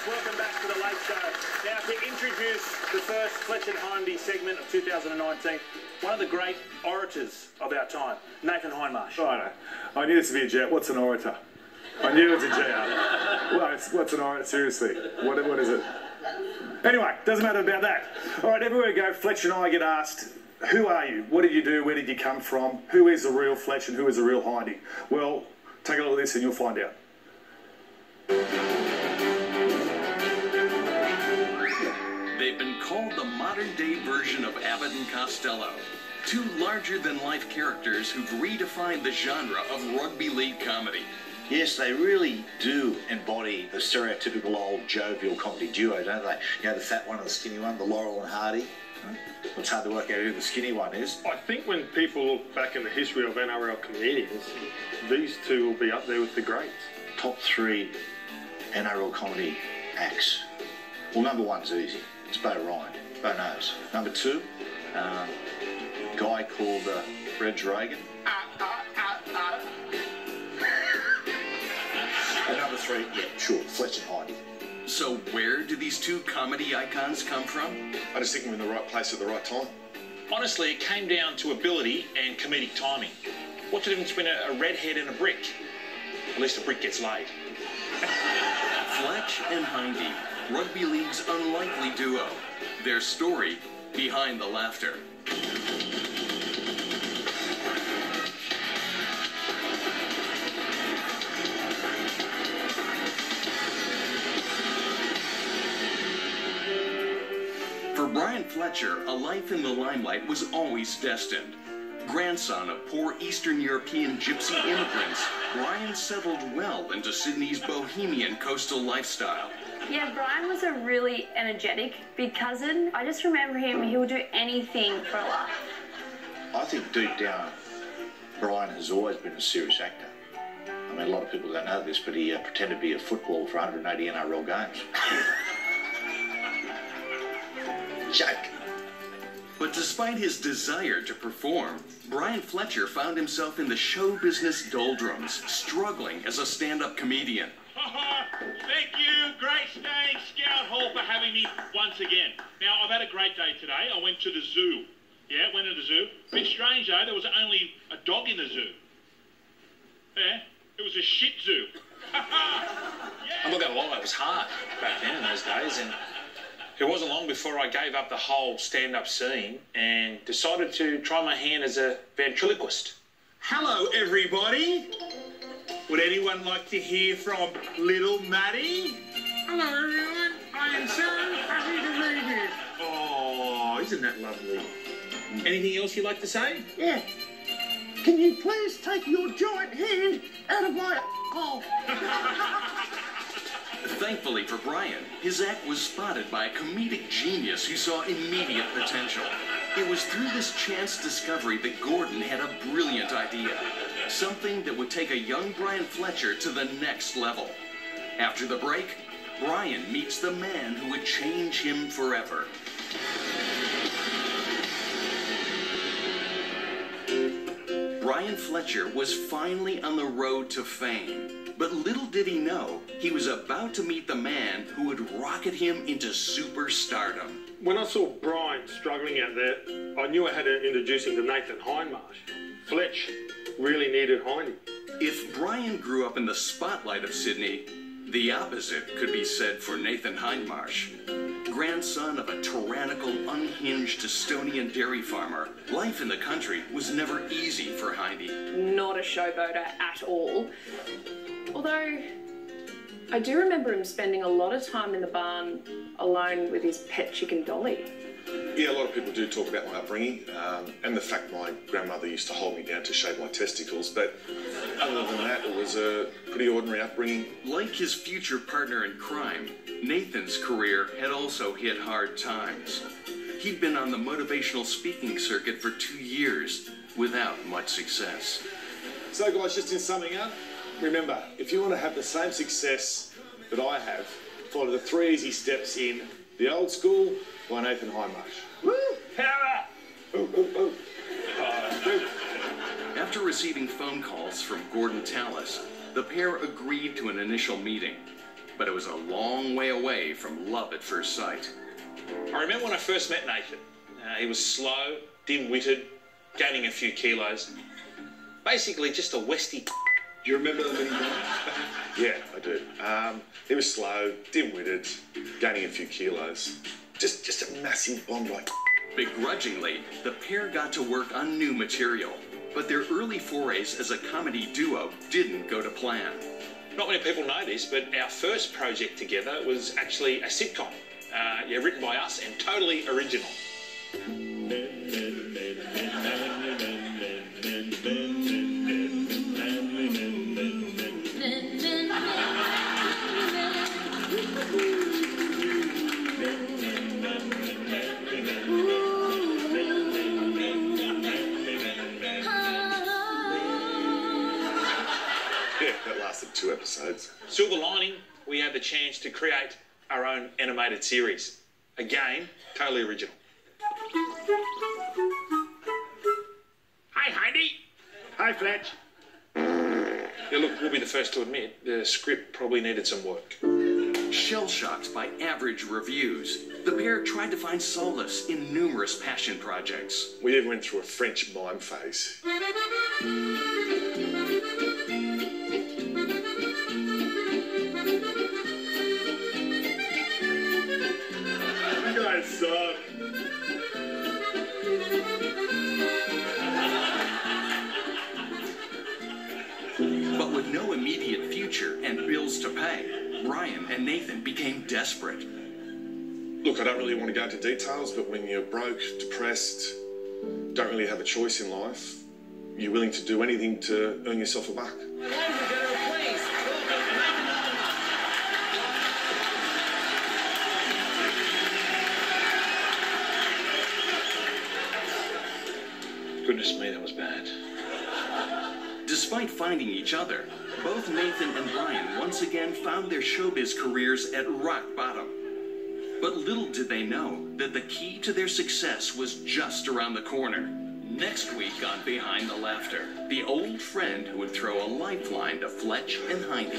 welcome back to the Late Show. Now, to introduce the first Fletch and Hindy segment of 2019, one of the great orators of our time, Nathan Hindmarsh. Oh, I know. I knew this would be a jet. What's an orator? I knew it was a GR. Well, what's an orator? Seriously. What is it? Anyway, doesn't matter about that. All right, everywhere we go, Fletch and I get asked, who are you? What did you do? Where did you come from? Who is the real Fletch and who is the real Hindy? Well, take a look at this and you'll find out. They've been called the modern-day version of Abbott and Costello. Two larger-than-life characters who've redefined the genre of rugby league comedy. Yes, they really do embody the stereotypical old jovial comedy duo, don't they? You know, the fat one and the skinny one, the Laurel and Hardy. It's hard to work out who the skinny one is. I think when people look back in the history of NRL comedians, these two will be up there with the greats. Top 3 NRL comedy acts. Well, number 1's easy. It's Bo Ryan. Bo knows. Number 2, a guy called Reg Reagan. And number 3, yeah, sure, Fletch and Hindy. So where do these two comedy icons come from? I just think I'm in the right place at the right time. Honestly, it came down to ability and comedic timing. What's the difference between a redhead and a brick? At least the brick gets laid. Fletch and Hindy, rugby league's unlikely duo. Their story behind the laughter. For Brian Fletcher, a life in the limelight was always destined. Grandson of poor Eastern European gypsy immigrants, Brian settled well into Sydney's bohemian coastal lifestyle. Yeah, Brian was a really energetic big cousin. I just remember him, he would do anything for a laugh. I think deep down, Brian has always been a serious actor. I mean, a lot of people don't know this, but he pretended to be a footballer for 180 NRL games. Joke. But despite his desire to perform, Brian Fletcher found himself in the show business doldrums, struggling as a stand-up comedian. Thank you, Great Stage Scout Hall, for having me once again. Now, I've had a great day today. I went to the zoo. Yeah, went to the zoo. A bit strange, though. There was only a dog in the zoo. Yeah, it was a shih tzu. I'm not going to lie, it was hard back then in those days, and it wasn't long before I gave up the whole stand-up scene and decided to try my hand as a ventriloquist. Hello, everybody. Would anyone like to hear from little Maddie? Hello, everyone. I am so happy to be here. Oh, isn't that lovely? Anything else you'd like to say? Yeah. Can you please take your giant hand out of my hole? Thankfully for Brian, his act was spotted by a comedic genius who saw immediate potential. It was through this chance discovery that Gordon had a brilliant idea. Something that would take a young Brian Fletcher to the next level. After the break, Brian meets the man who would change him forever. Brian Fletcher was finally on the road to fame, but little did he know he was about to meet the man who would rocket him into superstardom. When I saw Brian struggling out there, I knew I had to introduce him to Nathan Hindmarsh. Fletch really needed Hindy. If Brian grew up in the spotlight of Sydney, the opposite could be said for Nathan Hindmarsh. Grandson of a tyrannical, unhinged Estonian dairy farmer, life in the country was never easy for Hindy. Not a showboater at all. Although, I do remember him spending a lot of time in the barn alone with his pet chicken Dolly. Yeah, a lot of people do talk about my upbringing and the fact my grandmother used to hold me down to shave my testicles, but other than that, it was a pretty ordinary upbringing. Like his future partner in crime, Nathan's career had also hit hard times. He'd been on the motivational speaking circuit for 2 years without much success. So guys, just in summing up, remember, if you want to have the same success that I have, follow the 3 easy steps in The Old School by Nathan Hindmarsh. Woo! Power! Ooh, ooh, ooh. After receiving phone calls from Gordon Tallis, the pair agreed to an initial meeting. but it was a long way away from love at first sight. I remember when I first met Nathan. He was slow, dim-witted, gaining a few kilos. Basically just a Westie. Do you remember the mini guy? Yeah, I do. He was slow, dim-witted, gaining a few kilos. Just a massive Bondi. Begrudgingly, the pair got to work on new material, but their early forays as a comedy duo didn't go to plan. Not many people know this, but our first project together was actually a sitcom. Written by us and totally original. Yeah, that lasted 2 episodes. Silver lining, we had the chance to create our own animated series. Again, totally original. Hi, Hindy. Hey, Fletch. Yeah, look, we'll be the first to admit the script probably needed some work. Shell-shocked by average reviews, the pair tried to find solace in numerous passion projects. We even went through a French mime phase. You guys suck. But with no immediate future and bills to pay, Brian and Nathan became desperate. Look, I don't really want to go into details, but when you're broke, depressed, don't really have a choice in life, you're willing to do anything to earn yourself a buck. Goodness me, that was bad. Despite finding each other, both Nathan and Brian once again found their showbiz careers at rock bottom. But little did they know that the key to their success was just around the corner. Next week on Behind the Laughter, the old friend who would throw a lifeline to Fletch and Hindy.